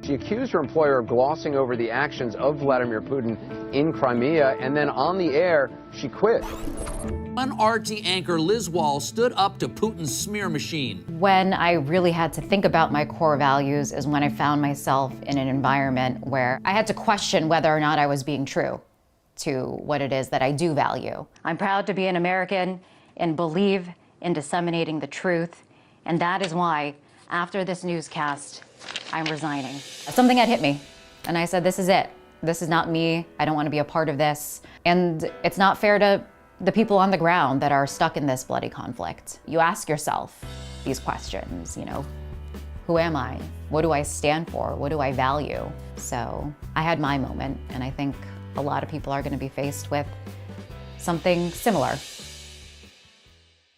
She accused her employer of glossing over the actions of Vladimir Putin in Crimea, and then on the air, she quit. One RT anchor, Liz Wall, stood up to Putin's smear machine. When I really had to think about my core values is when I found myself in an environment where I had to question whether or not I was being true to what it is that I do value. I'm proud to be an American and believe in disseminating the truth, and that is why, after this newscast, I'm resigning. Something had hit me, and I said, this is it. This is not me. I don't want to be a part of this. And it's not fair to the people on the ground that are stuck in this bloody conflict. You ask yourself these questions, who am I? What do I stand for? What do I value? So I had my moment, and I think a lot of people are going to be faced with something similar.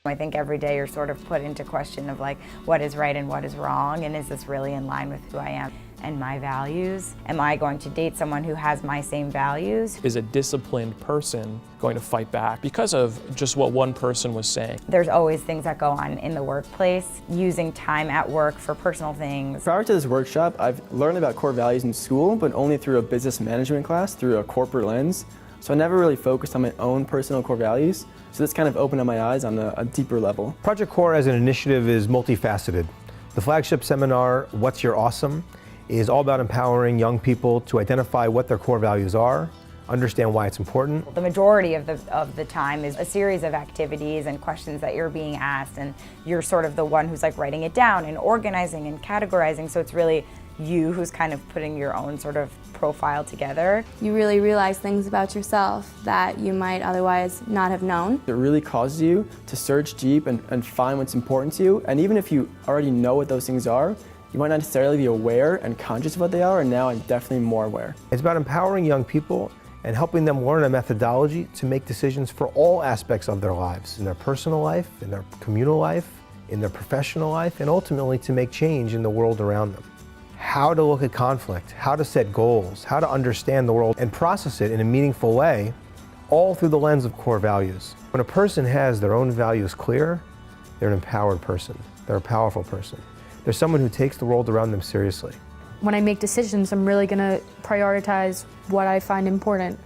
I think every day you're sort of put into question of like, what is right and what is wrong, and is this really in line with who I am and my values? Am I going to date someone who has my same values? Is a disciplined person going to fight back because of just what one person was saying? There's always things that go on in the workplace, using time at work for personal things. Prior to this workshop, I've learned about core values in school, but only through a business management class, through a corporate lens. So I never really focused on my own personal core values. So this kind of opened up my eyes on a deeper level. ProjectCORE as an initiative is multifaceted. The flagship seminar, What's Your Awesome?, is all about empowering young people to identify what their core values are, understand why it's important. The majority of the time is a series of activities and questions that you're being asked, and you're sort of the one who's like writing it down and organizing and categorizing, so it's really you who's kind of putting your own sort of profile together. You really realize things about yourself that you might otherwise not have known. It really causes you to search deep and find what's important to you, and even if you already know what those things are, you might not necessarily be aware and conscious of what they are, and now I'm definitely more aware. It's about empowering young people and helping them learn a methodology to make decisions for all aspects of their lives, in their personal life, in their communal life, in their professional life, and ultimately to make change in the world around them. How to look at conflict, how to set goals, how to understand the world and process it in a meaningful way, all through the lens of core values. When a person has their own values clear, they're an empowered person, they're a powerful person. They're someone who takes the world around them seriously. When I make decisions, I'm really going to prioritize what I find important.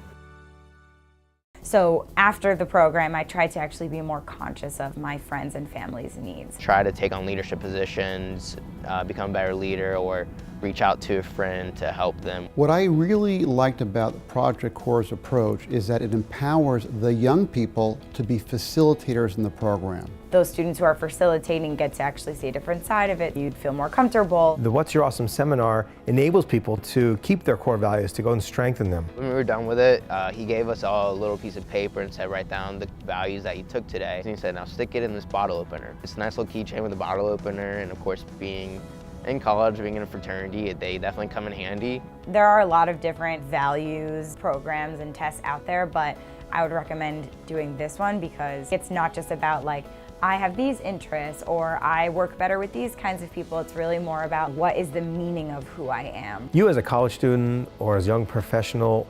So after the program, I tried to actually be more conscious of my friends' and family's needs. Try to take on leadership positions, become a better leader, or reach out to a friend to help them. What I really liked about ProjectCORE's approach is that it empowers the young people to be facilitators in the program. Those students who are facilitating get to actually see a different side of it. You'd feel more comfortable. The What's Your Awesome seminar enables people to keep their core values, to go and strengthen them. When we were done with it, he gave us all a little piece of paper and said, write down the values that you took today. And he said, now stick it in this bottle opener. It's a nice little keychain with a bottle opener, and of course, being in college, being in a fraternity, they definitely come in handy. There are a lot of different values, programs, and tests out there, but I would recommend doing this one because it's not just about like, I have these interests or I work better with these kinds of people. It's really more about what is the meaning of who I am. You as a college student or as a young professional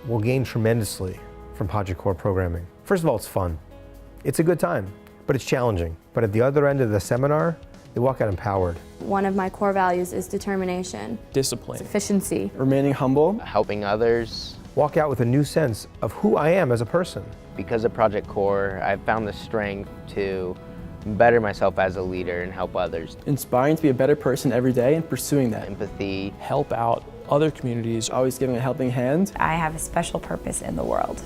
will gain tremendously from ProjectCORE programming. First of all, it's fun. It's a good time, but it's challenging. But at the other end of the seminar, they walk out empowered. One of my core values is determination, Discipline, efficiency, remaining humble, Helping others. Walk out with a new sense of who I am as a person. Because of ProjectCORE, I've found the strength to better myself as a leader and help others. inspiring to be a better person every day and pursuing that. Empathy. help out other communities. Always giving a helping hand. I have a special purpose in the world.